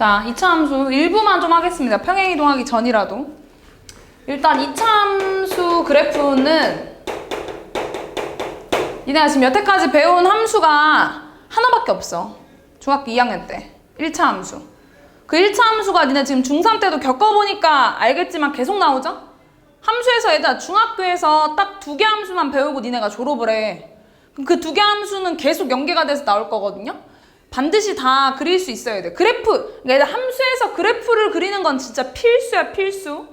자, 2차 함수 일부만 좀 하겠습니다. 평행 이동하기 전이라도. 일단 2차 함수 그래프는 니네가 지금 여태까지 배운 함수가 하나밖에 없어. 중학교 2학년 때 1차 함수. 그 1차 함수가 니네 지금 중3 때도 겪어보니까 알겠지만 계속 나오죠? 함수에서 얘들아 중학교에서 딱 2개 함수만 배우고 니네가 졸업을 해. 그럼 그 2개 함수는 계속 연계가 돼서 나올 거거든요? 반드시 다 그릴 수 있어야 돼. 그래프, 그러니까 함수에서 그래프를 그리는 건 진짜 필수야, 필수.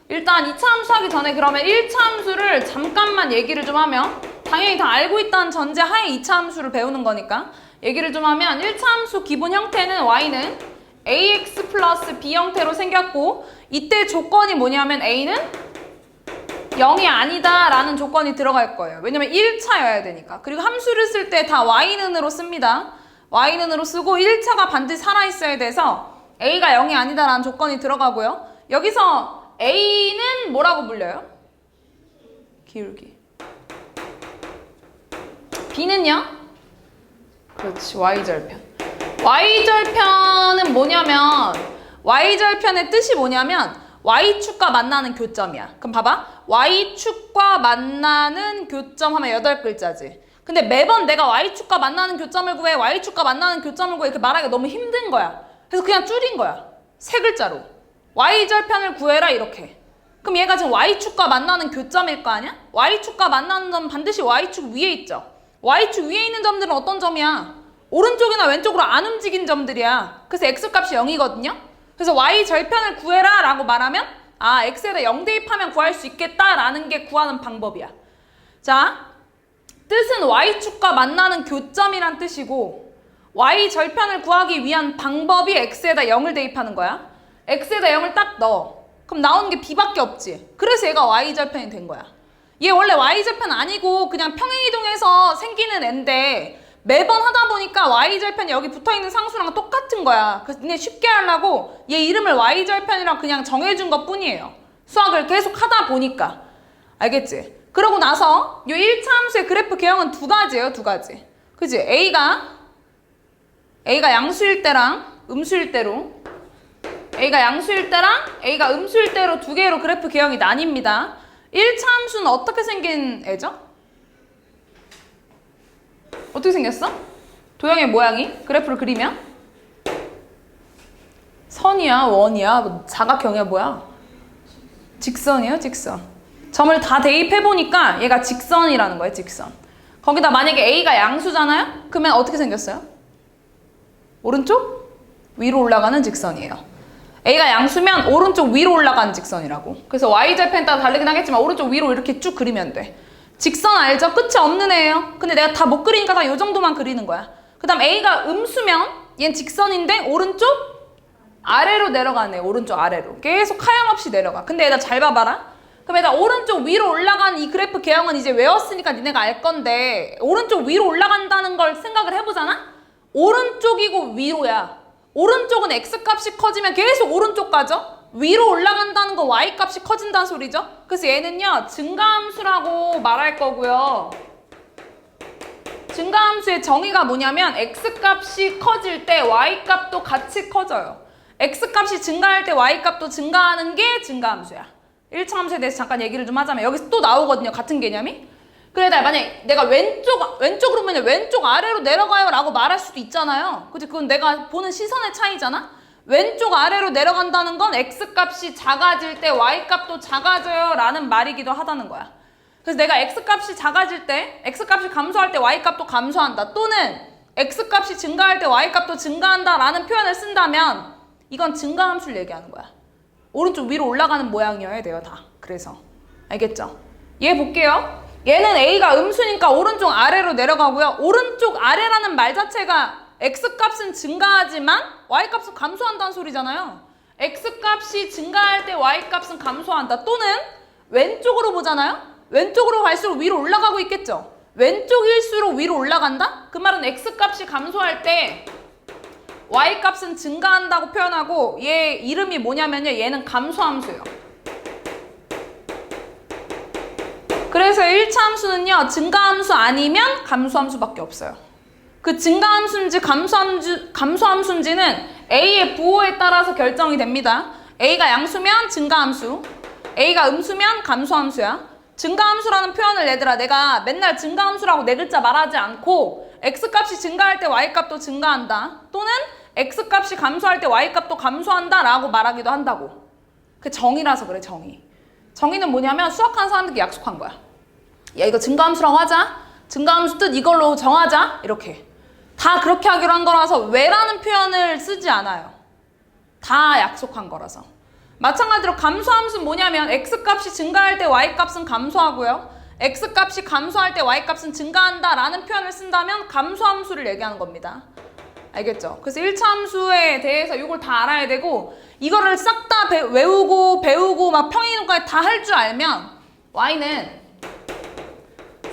일단 2차 함수 하기 전에 그러면 1차 함수를 잠깐만 얘기를 좀 하면, 당연히 다 알고 있다는 전제 하에 2차 함수를 배우는 거니까 얘기를 좀 하면 1차 함수 기본 형태는 y는 ax 플러스 b 형태로 생겼고, 이때 조건이 뭐냐면 a는 0이 아니다 라는 조건이 들어갈 거예요. 왜냐면 1차여야 되니까. 그리고 함수를 쓸 때 다 y는으로 씁니다. y는으로 쓰고 1차가 반드시 살아있어야 돼서 a가 0이 아니다 라는 조건이 들어가고요. 여기서 a는 뭐라고 불려요? 기울기. b는요? 그렇지, y절편. y절편은 뭐냐면, y절편의 뜻이 뭐냐면 y축과 만나는 교점이야. 그럼 봐봐. y축과 만나는 교점 하면 8글자지. 근데 매번 내가 y축과 만나는 교점을 구해, y축과 만나는 교점을 구해 이렇게 말하기가 너무 힘든 거야. 그래서 그냥 줄인 거야. 3글자로. y절편을 구해라 이렇게. 그럼 얘가 지금 y축과 만나는 교점일 거 아니야? y축과 만나는 점은 반드시 y축 위에 있죠. y축 위에 있는 점들은 어떤 점이야? 오른쪽이나 왼쪽으로 안 움직인 점들이야. 그래서 x값이 0이거든요. 그래서 y절편을 구해라 라고 말하면 아, x에다 0 대입하면 구할 수 있겠다라는 게 구하는 방법이야. 자, 뜻은 y축과 만나는 교점이란 뜻이고, y절편을 구하기 위한 방법이 x에다 0을 대입하는 거야. x에다 0을 딱 넣어. 그럼 나오는 게 b밖에 없지. 그래서 얘가 y절편이 된 거야. 얘 원래 y절편 아니고 그냥 평행이동해서 생기는 애인데 매번 하다 보니까 y절편이 여기 붙어있는 상수랑 똑같은 거야. 그래서 니네 쉽게 하려고 얘 이름을 y절편이라고 그냥 정해준 것 뿐이에요. 수학을 계속 하다 보니까. 알겠지? 그러고 나서 이 1차 함수의 그래프 개형은 2가지예요, 2가지. 그치? A가 양수일 때랑 음수일 때로, A가 양수일 때랑 A가 음수일 때로 2개로 그래프 개형이 나뉩니다. 1차 함수는 어떻게 생긴 애죠? 어떻게 생겼어? 도형의 모양이? 그래프를 그리면? 선이야? 원이야? 사각형이야? 뭐야? 직선이에요? 직선. 점을 다 대입해보니까 얘가 직선이라는 거예요, 직선. 거기다 만약에 A가 양수잖아요? 그러면 어떻게 생겼어요? 오른쪽? 위로 올라가는 직선이에요. A가 양수면 오른쪽 위로 올라가는 직선이라고. 그래서 Y절편에 따라 다르긴 하겠지만 오른쪽 위로 이렇게 쭉 그리면 돼. 직선 알죠? 끝이 없는 애예요. 근데 내가 다 못 그리니까 다 요 정도만 그리는 거야. 그 다음 A가 음수면 얘는 직선인데 오른쪽 아래로 내려가네. 오른쪽 아래로. 계속 하염없이 내려가. 근데 얘들아 잘 봐봐라. 그럼 얘들아 오른쪽 위로 올라가는 이 그래프 개형은 이제 외웠으니까 니네가 알 건데, 오른쪽 위로 올라간다는 걸 생각을 해보잖아? 오른쪽이고 위로야. 오른쪽은 x값이 커지면 계속 오른쪽 가죠? 위로 올라간다는 건 y값이 커진다는 소리죠? 그래서 얘는요, 증가함수라고 말할 거고요. 증가함수의 정의가 뭐냐면 x값이 커질 때 y값도 같이 커져요. x값이 증가할 때 y값도 증가하는 게 증가함수야. 1차 함수에 대해서 잠깐 얘기를 좀 하자면 여기서 또 나오거든요, 같은 개념이. 그래다 만약에 내가 왼쪽으로 보면 왼쪽 아래로 내려가요 라고 말할 수도 있잖아요. 그치? 그건 내가 보는 시선의 차이잖아? 왼쪽 아래로 내려간다는 건 x값이 작아질 때 y값도 작아져요 라는 말이기도 하다는 거야. 그래서 내가 x값이 작아질 때, x값이 감소할 때 y값도 감소한다, 또는 x값이 증가할 때 y값도 증가한다 라는 표현을 쓴다면 이건 증가함수를 얘기하는 거야. 오른쪽 위로 올라가는 모양이어야 돼요, 다. 그래서 알겠죠? 얘 볼게요. 얘는 A가 음수니까 오른쪽 아래로 내려가고요. 오른쪽 아래라는 말 자체가 X값은 증가하지만 Y값은 감소한다는 소리잖아요. X값이 증가할 때 Y값은 감소한다. 또는 왼쪽으로 보잖아요. 왼쪽으로 갈수록 위로 올라가고 있겠죠. 왼쪽일수록 위로 올라간다? 그 말은 X값이 감소할 때 Y값은 증가한다고 표현하고, 얘 이름이 뭐냐면요, 얘는 감소함수예요. 그래서 1차 함수는요, 증가함수 아니면 감소함수밖에 없어요. 그 증가함수인지 감소함수인지는 A의 부호에 따라서 결정이 됩니다. A가 양수면 증가함수, A가 음수면 감소함수야. 증가함수라는 표현을 얘들아 내가 맨날 증가함수라고 네 글자 말하지 않고 X값이 증가할 때 Y값도 증가한다. 또는 X값이 감소할 때 Y값도 감소한다 라고 말하기도 한다고. 그 정의라서 그래, 정의. 정의는 뭐냐면 수학하는 사람들끼리 약속한 거야. 야, 이거 증가함수라고 하자. 증가함수 뜻 이걸로 정하자. 이렇게. 다 그렇게 하기로 한 거라서 왜라는 표현을 쓰지 않아요. 다 약속한 거라서. 마찬가지로 감소함수는 뭐냐면 X값이 증가할 때 Y값은 감소하고요. X값이 감소할 때 Y값은 증가한다 라는 표현을 쓴다면 감소함수를 얘기하는 겁니다. 알겠죠? 그래서 1차 함수에 대해서 이걸 다 알아야 되고 이거를 싹 다 외우고 배우고 막 평행이동까지 다 할 줄 알면 Y는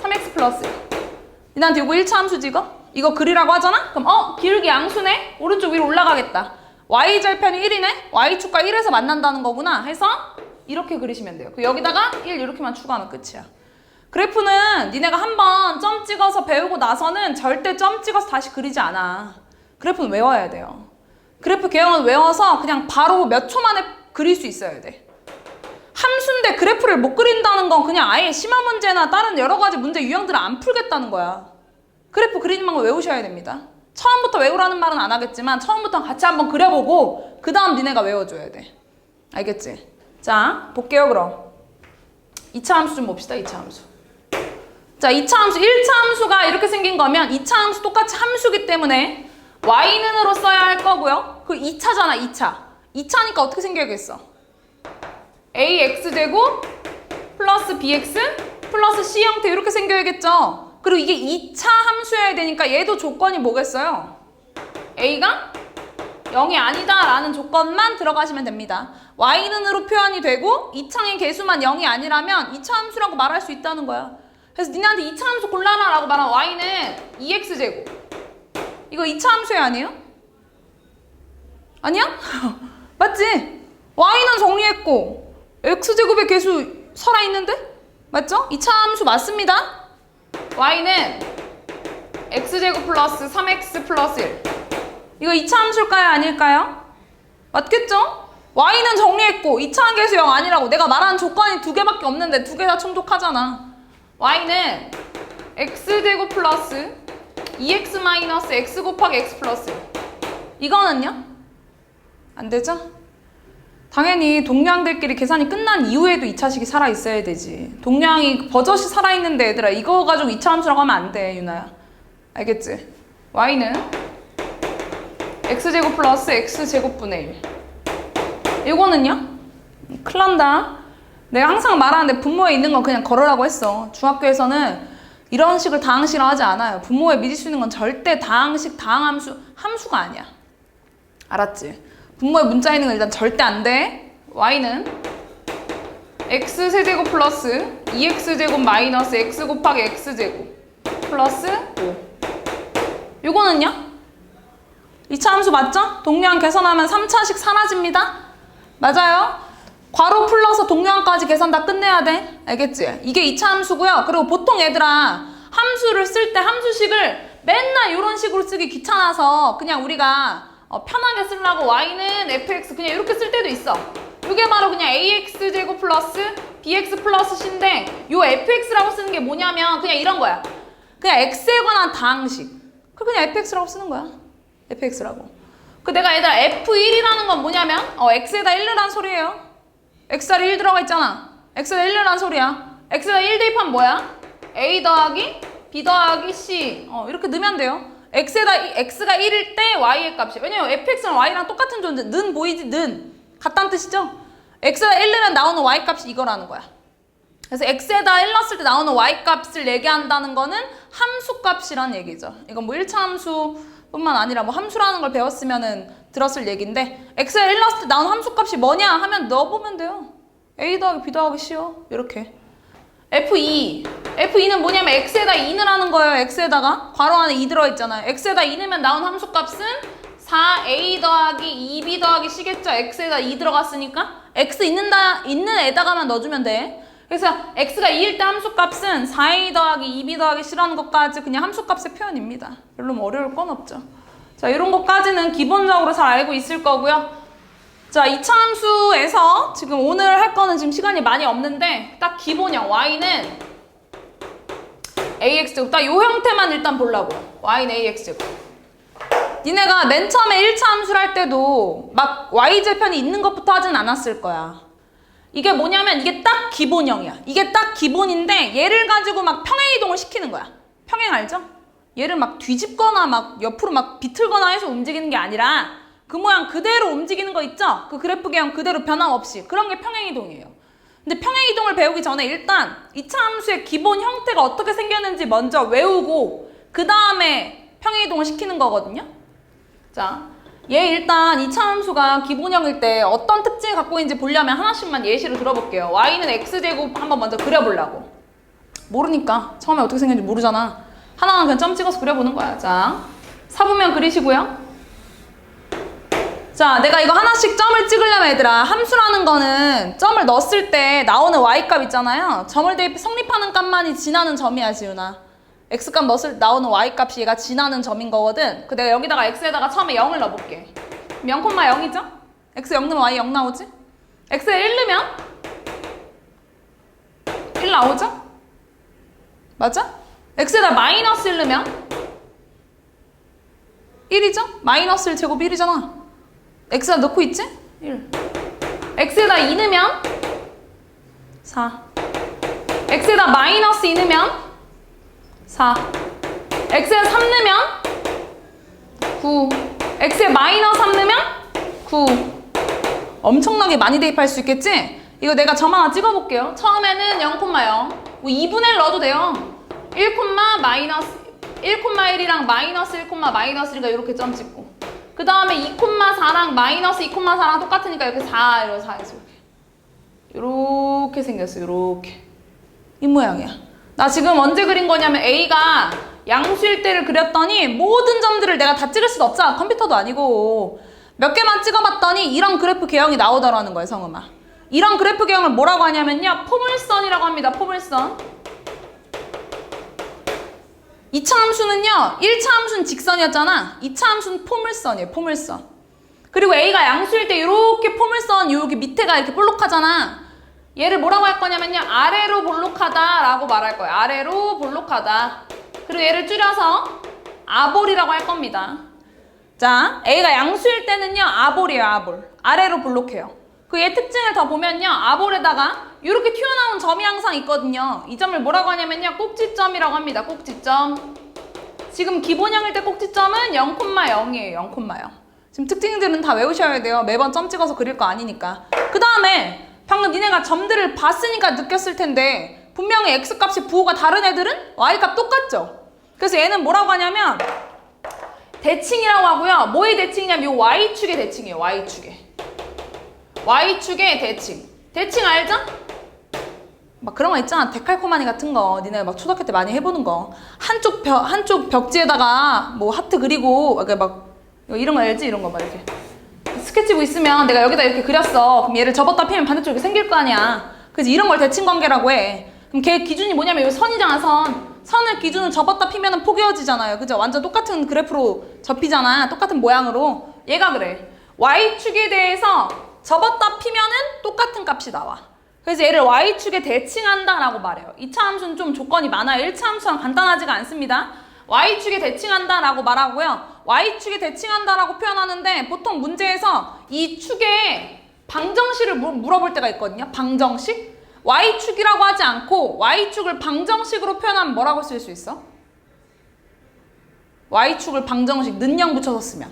3X 플러스 니한테 이거 1차 함수지 이거 그리라고 하잖아? 그럼 기울기 양수네? 오른쪽 위로 올라가겠다. Y절편이 1이네? Y축과 1에서 만난다는 거구나 해서 이렇게 그리시면 돼요. 여기다가 1 이렇게만 추가하면 끝이야. 그래프는 니네가 한번 점 찍어서 배우고 나서는 절대 점 찍어서 다시 그리지 않아. 그래프는 외워야 돼요. 그래프 개형은 외워서 그냥 바로 몇 초 만에 그릴 수 있어야 돼. 함수인데 그래프를 못 그린다는 건 그냥 아예 심화 문제나 다른 여러 가지 문제 유형들을 안 풀겠다는 거야. 그래프 그리는 방법 외우셔야 됩니다. 처음부터 외우라는 말은 안 하겠지만 처음부터 같이 한번 그려보고 그 다음 니네가 외워줘야 돼. 알겠지? 자, 볼게요 그럼. 2차 함수 좀 봅시다. 2차 함수. 자, 2차 함수, 1차 함수가 이렇게 생긴 거면 2차 함수 똑같이 함수기 때문에 y는으로 써야 할 거고요. 그 2차잖아, 2차. 2차니까 어떻게 생겨야겠어? ax제곱 플러스 bx 플러스 c 형태 이렇게 생겨야겠죠? 그리고 이게 2차 함수여야 되니까 얘도 조건이 뭐겠어요? a가 0이 아니다 라는 조건만 들어가시면 됩니다. y는으로 표현이 되고 2차의 개수만 0이 아니라면 2차 함수라고 말할 수 있다는 거야. 그래서 니네한테 2차 함수 골라라 라고 말하면 y는 2x제곱 이거 2차 함수야 아니에요? 아니야? 맞지? y는 정리했고 x제곱의 개수 살아있는데? 맞죠? 2차 함수 맞습니다. y는 x제곱 플러스 3x 플러스 1 이거 2차 함수일까요? 아닐까요? 맞겠죠? y는 정리했고 2차 개수 0 아니라고 내가 말하는 조건이 두 개밖에 없는데 두 개 다 충족하잖아. y는 x제곱 플러스 2x 마이너스 x 곱하기 x 플러스 1 이거는요? 안 되죠? 당연히 동량들끼리 계산이 끝난 이후에도 2차식이 살아있어야 되지. 동량이 버젓이 살아있는데 얘들아 이거 가지고 2차 함수라고 하면 안 돼, 유나야. 알겠지? y는 x제곱 플러스 x제곱분의 1 이거는요? 큰일 난다. 내가 항상 말하는데 분모에 있는 건 그냥 걸으라고 했어. 중학교에서는 이런 식을 다항식이라고 하지 않아요. 분모에 믿을 수 있는 건 절대 다항식, 다항함수, 함수가 아니야. 알았지? 분모에 문자 있는 건 일단 절대 안 돼. y는 x세제곱 플러스 2x제곱 마이너스 x 곱하기 x제곱 플러스 5 요거는요? 2차 함수 맞죠? 동량 계산하면 3차식 사라집니다. 맞아요? 괄호 풀러서 동량까지 계산 다 끝내야 돼. 알겠지? 이게 2차 함수고요. 그리고 보통 얘들아 함수를 쓸 때 함수식을 맨날 이런 식으로 쓰기 귀찮아서 그냥 우리가 편하게 쓰려고 y는 fx 그냥 이렇게 쓸 때도 있어. 이게 바로 그냥 ax제곱 플러스 bx 플러스 c인데 요 fx라고 쓰는 게 뭐냐면 그냥 이런 거야. 그냥 x에 관한 다항식. 그냥 fx라고 쓰는 거야. fx라고. 그 내가 얘들아 f1이라는 건 뭐냐면 x에다 1르란 소리예요. x에다 1 들어가 있잖아. x에다 1르란 소리야. x에다 1 대입하면 뭐야? a 더하기 b 더하기 c 이렇게 넣으면 돼요. x가 1일 때 y의 값이 왜냐면 fx는 y랑 똑같은 존재 는 보이지? 는 같다는 뜻이죠? x에다 1 넣으면 나오는 y 값이 이거라는 거야. 그래서 x에다 1 넣었을 때 나오는 y 값을 얘기한다는 거는 함수 값이라는 얘기죠. 이건 뭐 1차 함수 뿐만 아니라 뭐 함수라는 걸 배웠으면은 들었을 얘기인데 x에다 1 넣었을 때 나오는 함수 값이 뭐냐 하면 넣어보면 돼요. a 더하기 b 더하기 c요. 이렇게. F2는 뭐냐면 x에다 2 넣으라는 거예요. x에다가 괄호 안에 2 들어있잖아요. x에다 2 넣으면 나오는 함수값은 4a 더하기 2b 더하기 c겠죠. x에다 2 들어갔으니까 x 있는 애다가만 넣어주면 돼. 그래서 x가 2일 때 함수값은 4a 더하기 2b 더하기 c라는 것까지 그냥 함수값의 표현입니다. 별로 뭐 어려울 건 없죠. 자, 이런 것까지는 기본적으로 잘 알고 있을 거고요. 자, 이차함수에서 지금 오늘 할 거는 지금 시간이 많이 없는데 딱 기본형 y는 ax제곱 딱 이 형태만 일단 보려고. y는 ax제곱. 니네가 맨 처음에 1차 함수를 할 때도 막 y절편이 있는 것부터 하진 않았을 거야. 이게 뭐냐면 이게 딱 기본형이야. 이게 딱 기본인데 얘를 가지고 막 평행이동을 시키는 거야. 평행 알죠? 얘를 막 뒤집거나 막 옆으로 막 비틀거나 해서 움직이는 게 아니라 그 모양 그대로 움직이는 거 있죠? 그 그래프 개형 그대로 변함없이. 그런 게 평행이동이에요. 근데 평행이동을 배우기 전에 일단 2차 함수의 기본 형태가 어떻게 생겼는지 먼저 외우고 그 다음에 평행이동을 시키는 거거든요. 자, 얘 일단 2차 함수가 기본형일 때 어떤 특징을 갖고 있는지 보려면 하나씩만 예시를 들어볼게요. y는 x제곱 한번 먼저 그려보려고. 모르니까 처음에 어떻게 생겼는지 모르잖아. 하나는 그냥 점 찍어서 그려보는 거야. 자, 사분면 그리시고요. 자, 내가 이거 하나씩 점을 찍으려면 얘들아 함수라는 거는 점을 넣었을 때 나오는 y값 있잖아요. 점을 대입해 성립하는 값만이 지나는 점이야, 지훈아. x값 넣었을 때 나오는 y값이 얘가 지나는 점인 거거든. 그 내가 여기다가 x에다가 처음에 0을 넣어볼게. 0,0이죠? x 0 넣으면 y 0 나오지? x에 1 넣으면 1 나오죠? 맞아? x에다 마이너스 1 넣으면 1이죠? 마이너스 1 제곱 1이잖아. x에다 넣고 있지? 1. x에다 2 넣으면 4. x에다 마이너스 2 넣으면 4. x에 3 넣으면 9. x에 마이너스 3 넣으면 9. 엄청나게 많이 대입할 수 있겠지? 이거 내가 점 하나 찍어볼게요. 처음에는 0,0. 뭐 2분의 1 넣어도 돼요. 1, 마이너스 1,1이랑 마이너스 1, 마이너스 1가 이렇게 점 찍고 그 다음에 2,4랑 마이너스 2,4랑 똑같으니까 이렇게 4, 이렇게 4 해서 이렇게 생겼어. 이렇게 이 모양이야. 나 지금 언제 그린 거냐면 A가 양수일 때를 그렸더니 모든 점들을 내가 다 찍을 수도 없잖아. 컴퓨터도 아니고 몇 개만 찍어봤더니 이런 그래프 개형이 나오더라는 거예요, 성음아. 이런 그래프 개형을 뭐라고 하냐면요, 포물선이라고 합니다. 포물선. 2차 함수는요, 1차 함수는 직선이었잖아. 2차 함수는 포물선이에요, 포물선. 그리고 A가 양수일 때 이렇게 포물선 여기 밑에가 이렇게 볼록하잖아. 얘를 뭐라고 할 거냐면요, 아래로 볼록하다라고 말할 거예요. 아래로 볼록하다. 그리고 얘를 줄여서 아볼이라고 할 겁니다. 자, A가 양수일 때는요, 아볼이에요, 아볼. 아래로 볼록해요. 그 얘 특징을 더 보면요, 아볼에다가 이렇게 튀어나온 점이 항상 있거든요. 이 점을 뭐라고 하냐면요, 꼭지점이라고 합니다. 꼭지점. 지금 기본형일 때 꼭지점은 0,0이에요. 0,0. 지금 특징들은 다 외우셔야 돼요. 매번 점 찍어서 그릴 거 아니니까. 그 다음에 방금 니네가 점들을 봤으니까 느꼈을 텐데 분명히 x값이 부호가 다른 애들은 y값 똑같죠? 그래서 얘는 뭐라고 하냐면 대칭이라고 하고요. 뭐의 대칭이냐면 이 y축의 대칭이에요. y축의 대칭. 대칭 알죠? 막 그런 거 있잖아. 데칼코마니 같은 거. 니네 막 초등학교 때 많이 해보는 거. 한쪽 벽지에다가 뭐 하트 그리고 막 이런 거 알지? 이런 거 막 이렇게. 스케치북 있으면 내가 여기다 이렇게 그렸어. 그럼 얘를 접었다 피면 반대쪽에 생길 거 아니야. 그래서 이런 걸 대칭 관계라고 해. 그럼 걔 기준이 뭐냐면 이 선이잖아, 선. 선을 기준으로 접었다 피면은 포개어지잖아요. 그죠? 완전 똑같은 그래프로 접히잖아. 똑같은 모양으로. 얘가 그래. y축에 대해서 접었다 피면은 똑같은 값이 나와. 그래서 얘를 y축에 대칭한다라고 말해요. 2차 함수는 좀 조건이 많아요. 1차 함수랑 간단하지가 않습니다. y축에 대칭한다라고 말하고요. y축에 대칭한다라고 표현하는데 보통 문제에서 이 축의 방정식을 물어볼 때가 있거든요. 방정식? y축이라고 하지 않고 y축을 방정식으로 표현하면 뭐라고 쓸 수 있어? y축을 방정식 는영 붙여서 쓰면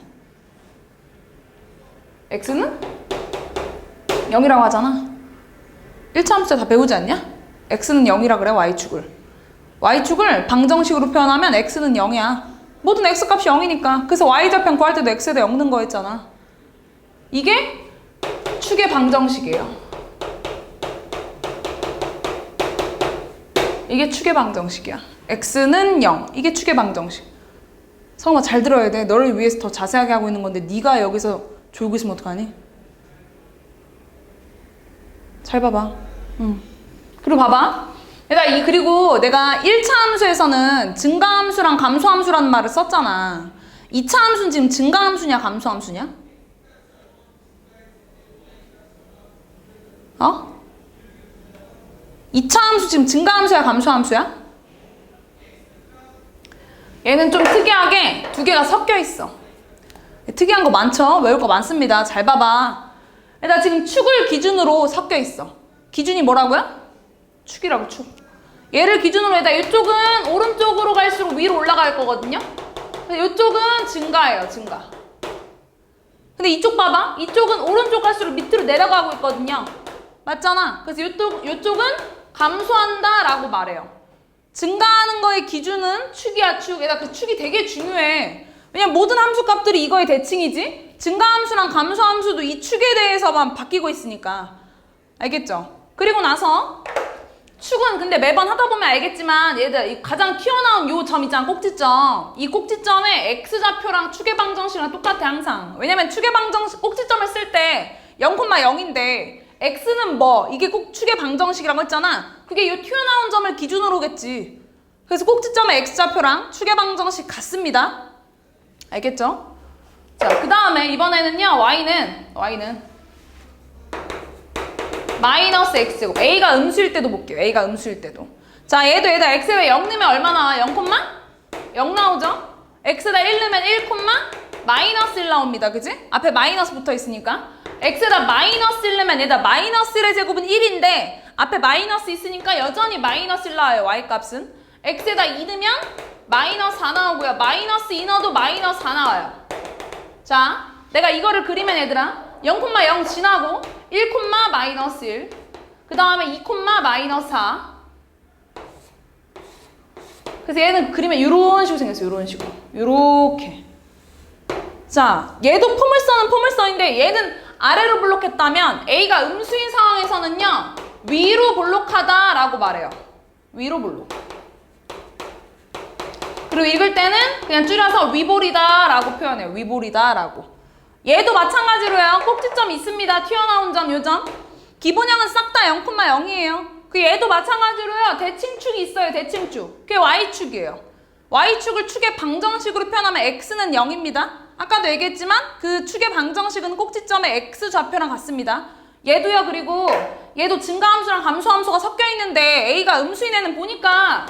x는 0이라고 하잖아. 1차 함수 때 다 배우지 않냐? x는 0이라 그래, y축을 방정식으로 표현하면 x는 0이야. 모든 x값이 0이니까. 그래서 y절편 구할 때도 x에다 0 넣은 거였잖아. 이게 축의 방정식이에요. 이게 축의 방정식이야. x는 0. 이게 축의 방정식. 성우가 잘 들어야 돼. 너를 위해서 더 자세하게 하고 있는 건데 네가 여기서 졸고 있으면 어떡하니? 잘 봐봐. 그리고 봐봐. 그리고 내가 1차 함수에서는 증가함수랑 감소함수라는 말을 썼잖아. 2차 함수는 지금 증가함수냐 감소함수냐? 어? 2차 함수 지금 증가함수야 감소함수야? 얘는 좀 특이하게 두 개가 섞여 있어. 특이한 거 많죠? 외울 거 많습니다. 잘 봐봐. 일단 지금 축을 기준으로 섞여 있어. 기준이 뭐라고요? 축이라고 축. 얘를 기준으로 해다 이쪽은 오른쪽으로 갈수록 위로 올라갈 거거든요. 이쪽은 증가예요, 증가. 근데 이쪽 봐봐. 이쪽은 오른쪽 갈수록 밑으로 내려가고 있거든요. 맞잖아. 그래서 이쪽은 감소한다 라고 말해요. 증가하는 거의 기준은 축이야, 축. 그 축이 되게 중요해. 왜냐면 모든 함수 값들이 이거의 대칭이지. 증가함수랑 감소함수도 이 축에 대해서만 바뀌고 있으니까. 알겠죠? 그리고 나서 축은 근데 매번 하다 보면 알겠지만 얘들 가장 튀어나온 요 점 있잖아, 꼭지점. 이 꼭지점에 x좌표랑 축의 방정식이랑 똑같아 항상. 왜냐면 축의 방정식 꼭지점을 쓸 때 0,0인데 x는 뭐? 이게 꼭 축의 방정식이라고 했잖아. 그게 이 튀어나온 점을 기준으로겠지. 그래서 꼭지점의 x좌표랑 축의 방정식 같습니다. 알겠죠? 자, 그 다음에 이번에는요. y는 마이너스 x고 a가 음수일 때도 볼게요. a가 음수일 때도. 자, 얘도 x에다 0 넣으면 얼마 나와? 0 나오죠? x에다 1 넣으면 1, 마이너스 1 나옵니다. 그지? 앞에 마이너스 붙어 있으니까. x에다 마이너스 1 넣으면 얘다 마이너스 1의 제곱은 1인데 앞에 마이너스 있으니까 여전히 마이너스 1 나와요. y값은. x에다 2 넣으면 마이너스 4 나오고요. 마이너스 2 넣어도 마이너스 4 나와요. 자, 내가 이거를 그리면 얘들아 0,0 지나고 1, 마이너스 1 그 다음에 2, 마이너스 4 그래서 얘는 그리면 이런 식으로 생겼어요. 이런 식으로. 요렇게. 자, 얘도 포물선은 포물선인데 얘는 아래로 볼록했다면 A가 음수인 상황에서는요. 위로 볼록하다라고 말해요. 위로 볼록. 그리고 읽을 때는 그냥 줄여서 위볼이다라고 표현해요. 위볼이다라고. 얘도 마찬가지로요. 꼭지점 있습니다. 튀어나온 점, 요 점. 기본형은 싹 다 0,0이에요. 그 얘도 마찬가지로요. 대칭축이 있어요. 대칭축. 그게 y축이에요. y축을 축의 방정식으로 표현하면 x는 0입니다. 아까도 얘기했지만 그 축의 방정식은 꼭지점의 x좌표랑 같습니다. 얘도요. 그리고 얘도 증가함수랑 감소함수가 섞여 있는데 a가 음수인 애는 보니까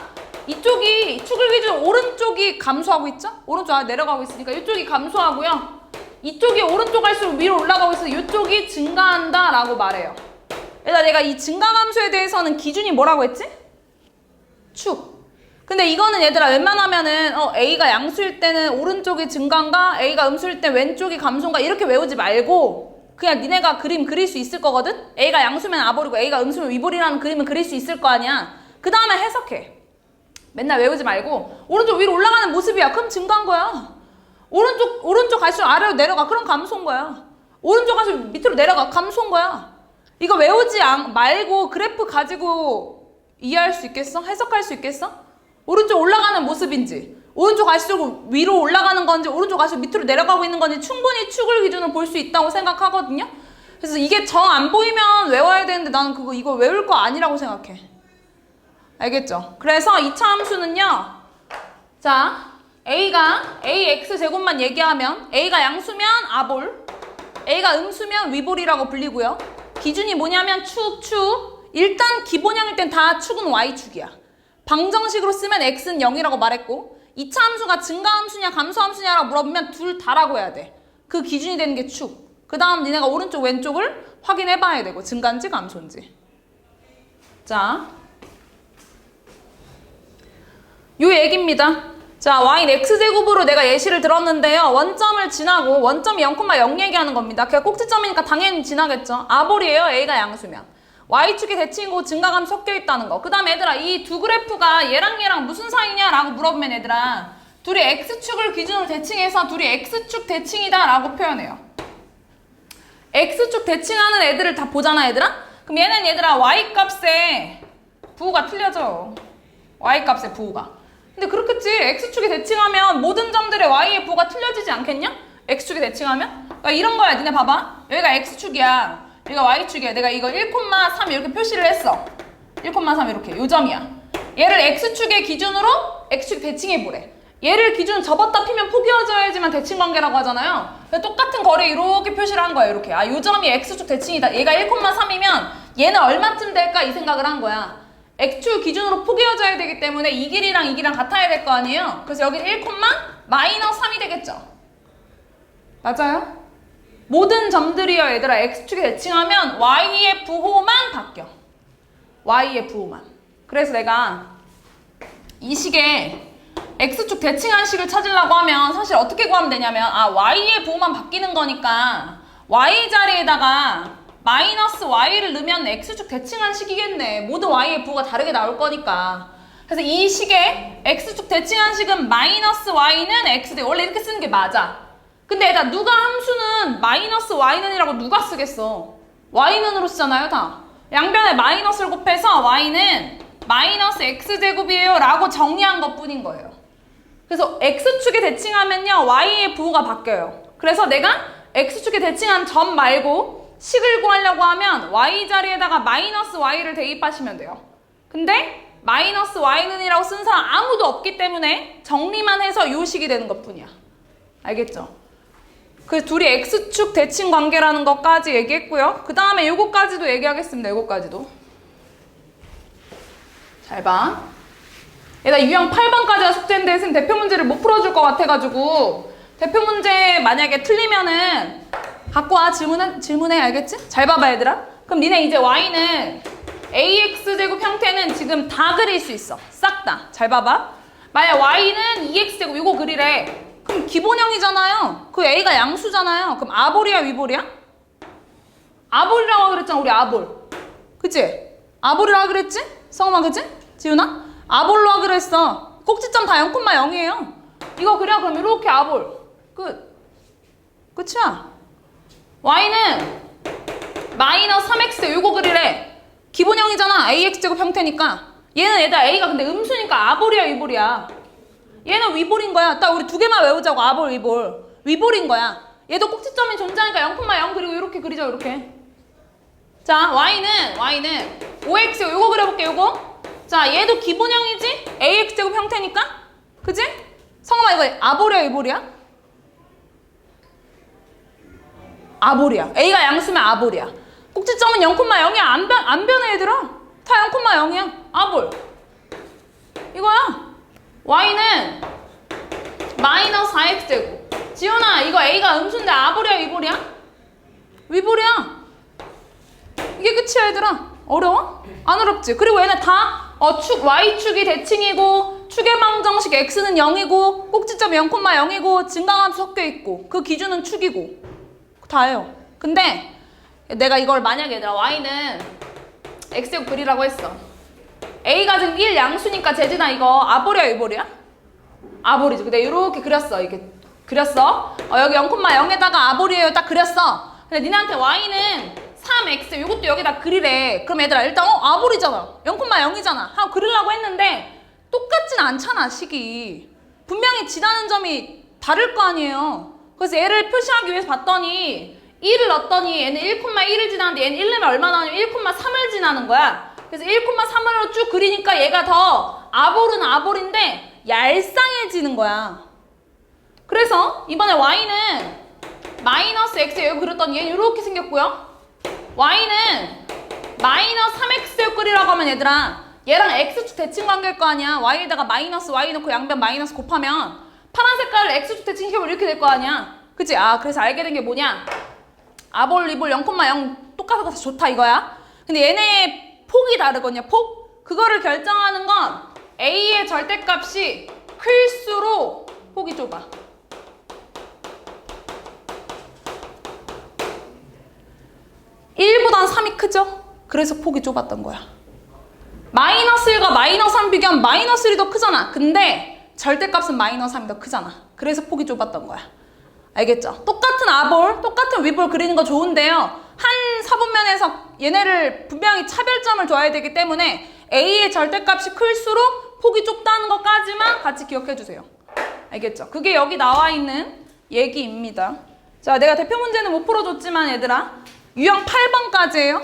이쪽이 축을 기준 오른쪽이 감소하고 있죠? 오른쪽 내려가고 있으니까 이쪽이 감소하고요. 이쪽이 오른쪽 갈수록 위로 올라가고 있어서 이쪽이 증가한다 라고 말해요. 일단 내가 이 증가함수에 대해서는 기준이 뭐라고 했지? 축. 근데 이거는 얘들아 웬만하면은 A가 양수일 때는 오른쪽이 증가인가 A가 음수일 때 왼쪽이 감소인가 이렇게 외우지 말고 그냥 니네가 그림 그릴 수 있을 거거든? A가 양수면 아볼이고 A가 음수면 위볼이라는 그림을 그릴 수 있을 거 아니야. 그 다음에 해석해. 맨날 외우지 말고 오른쪽 위로 올라가는 모습이야. 그럼 증가한 거야. 오른쪽 갈수록 아래로 내려가. 그럼 감소인 거야. 오른쪽 갈수록 밑으로 내려가. 감소인 거야. 이거 외우지 말고 그래프 가지고 이해할 수 있겠어? 해석할 수 있겠어? 오른쪽 올라가는 모습인지 오른쪽 갈수록 위로 올라가는 건지 오른쪽 갈수록 밑으로 내려가고 있는 건지 충분히 축을 기준으로 볼 수 있다고 생각하거든요. 그래서 이게 정 안 보이면 외워야 되는데 나는 이거 외울 거 아니라고 생각해. 알겠죠? 그래서 2차 함수는요. 자, A가 AX제곱만 얘기하면 A가 양수면 아볼, A가 음수면 위볼이라고 불리고요. 기준이 뭐냐면 축. 일단 기본형일 땐 다 축은 Y축이야. 방정식으로 쓰면 X는 0이라고 말했고 2차 함수가 증가함수냐 감소함수냐라고 물어보면 둘 다라고 해야 돼. 그 기준이 되는 게 축. 그 다음 니네가 오른쪽 왼쪽을 확인해 봐야 되고 증가인지 감소인지. 자, 요 얘기입니다. 자, y는 x제곱으로 내가 예시를 들었는데요. 원점을 지나고 원점이 0,0 얘기하는 겁니다. 그냥 꼭지점이니까 당연히 지나겠죠. 아볼이에요. a가 양수면. y축이 대칭이고 증가감 섞여 있다는 거. 그 다음에 얘들아 이 두 그래프가 얘랑 무슨 사이냐라고 물어보면 얘들아 둘이 x축을 기준으로 대칭해서 둘이 x축 대칭이다 라고 표현해요. x축 대칭하는 애들을 다 보잖아 얘들아. 그럼 얘는 얘들아 y값의 부호가 틀려져. y값의 부호가. 근데 그렇겠지. x축에 대칭하면 모든 점들의 y의 부호가 틀려지지 않겠냐? x축에 대칭하면? 그러니까 이런 거야. 니네 봐봐. 여기가 x축이야. 여기가 y축이야. 내가 이거 1,3 이렇게 표시를 했어. 1,3 이렇게 요 점이야. 얘를 x축의 기준으로 x축 대칭해보래. 얘를 기준 접었다 피면 포개어져야지만 대칭관계라고 하잖아요. 그래서 똑같은 거리 이렇게 표시를 한 거야. 이렇게. 아, 요 점이 x축 대칭이다. 얘가 1,3이면 얘는 얼마쯤 될까? 이 생각을 한 거야. x축 기준으로 포개어져야 되기 때문에 이 길이랑 이 길이랑 같아야 될 거 아니에요. 그래서 여기 1,-3이 되겠죠. 맞아요? 모든 점들이요 얘들아 x축에 대칭하면 y의 부호만 바뀌어. y의 부호만. 그래서 내가 이 식에 x축 대칭한 식을 찾으려고 하면 사실 어떻게 구하면 되냐면 아 y의 부호만 바뀌는 거니까 y 자리에다가 마이너스 y를 넣으면 x축 대칭한 식이겠네. 모든 y의 부호가 다르게 나올 거니까. 그래서 이 식에 x축 대칭한 식은 마이너스 y는 x 대 원래 이렇게 쓰는 게 맞아. 근데 얘들아 누가 함수는 마이너스 y는이라고 누가 쓰겠어? y는으로 쓰잖아요 다. 양변에 마이너스를 곱해서 y는 마이너스 x제곱이에요 라고 정리한 것 뿐인 거예요. 그래서 x축에 대칭하면요 y의 부호가 바뀌어요. 그래서 내가 x축에 대칭한 점 말고 식을 구하려고 하면 y 자리에다가 마이너스 y를 대입하시면 돼요. 근데 마이너스 y는이라고 쓴 사람 아무도 없기 때문에 정리만 해서 요 식이 되는 것 뿐이야. 알겠죠? 그 둘이 x축 대칭 관계라는 것까지 얘기했고요. 그 다음에 요거까지도 얘기하겠습니다. 요거까지도. 잘 봐. 얘가 유형 8번까지가 숙제인데 선생님 대표 문제를 못 풀어줄 것 같아가지고 대표 문제 만약에 틀리면은 갖고 와. 질문해. 알겠지? 잘 봐봐 얘들아. 그럼 니네 이제 y는 ax제곱 형태는 지금 다 그릴 수 있어. 싹 다. 잘 봐봐. 만약 y는 2x제곱 이거 그리래. 그럼 기본형이잖아요. 그 a가 양수잖아요. 그럼 아볼이야 위볼이야? 아볼이라고 그랬잖아 우리 아볼. 그치? 아볼이라고 그랬지? 성음아 그치? 지훈아? 아볼로 하기로 했어. 꼭지점 다 0,0이에요. 이거 그려. 그럼 이렇게 아볼. 끝. 끝이야. y는 마이너스 3x 요거 그리래. 기본형이잖아. ax제곱 형태니까. 얘는 얘다 a가 근데 음수니까 아볼이야 위볼이야? 얘는 위볼인 거야. 딱 우리 두 개만 외우자고. 아볼 위볼. 위볼인 거야. 얘도 꼭지점이 존재하니까 0,0 그리고 이렇게 그리자 이렇게. 자 y는 5x 요거 그려볼게 요거. 자 얘도 기본형이지? ax제곱 형태니까? 그지? 성음아 이거 아볼이야 위볼이야? 아볼이야. a가 양수면 아볼이야. 꼭지점은 0,0이야. 안 변해 얘들아. 다 0,0이야. 아볼. 이거야. y는 마이너스 4x제곱. 지훈아 이거 a가 음수인데 아볼이야 위볼이야? 위볼이야. 이게 끝이야 얘들아. 어려워? 안 어렵지? 그리고 얘네 다 y축이 대칭이고 축의 방정식 x는 0이고 꼭지점이 0,0이고 증강함수 섞여있고 그 기준은 축이고 다예요. 근데 내가 이걸 만약에 얘들아 y는 x제곱 그리라고 했어. a가 지금 1 양수니까 재진아 이거 아볼이야 위볼이야? 아볼이지. 근데 이렇게 그렸어. 이렇게 그렸어. 여기 0,0에다가 아볼이에요. 딱 그렸어. 근데 니네한테 y는 3x 이것도 여기다 그리래. 그럼 얘들아 일단 아볼이잖아. 0,0이잖아. 하고 그리려고 했는데 똑같진 않잖아 식이. 분명히 지나는 점이 다를 거 아니에요. 그래서 얘를 표시하기 위해서 봤더니 1을 넣었더니 얘는 1,1을 지나는데 얘는 1 넣으면 얼마 나오냐면 1,3을 지나는 거야. 그래서 1,3으로 쭉 그리니까 얘가 더 아볼은 아볼인데 얄쌍해지는 거야. 그래서 이번에 y는 마이너스 x에 여기 그렸더니 얘는 이렇게 생겼고요. y는 마이너스 3x 그리라고 하면 얘들아 얘랑 x축 대칭 관계일 거 아니야. y에다가 마이너스 y 넣고 양변 마이너스 곱하면 파란 색깔을 x축 대칭 시켜보면 이렇게 될 거 아니야. 그치? 아 그래서 알게 된 게 뭐냐. 아볼, 리볼 0,0 똑같아서 좋다 이거야. 근데 얘네의 폭이 다르거든요. 폭. 그거를 결정하는 건 a의 절대값이 클수록 폭이 좁아. (1보단) 3이 크죠? 그래서 폭이 좁았던 거야. 마이너스 1과 마이너스 3 비교하면 마이너스 1이 더 크잖아. 근데 절대값은 마이너스 3이 더 크잖아. 그래서 폭이 좁았던 거야. 알겠죠? 똑같은 아볼, 똑같은 위볼 그리는 거 좋은데요. 한 사분면에서 얘네를 분명히 차별점을 둬야 되기 때문에 A의 절대값이 클수록 폭이 좁다는 것까지만 같이 기억해 주세요. 알겠죠? 그게 여기 나와 있는 얘기입니다. 자, 내가 대표 문제는 못 풀어줬지만 얘들아 유형 8번까지예요.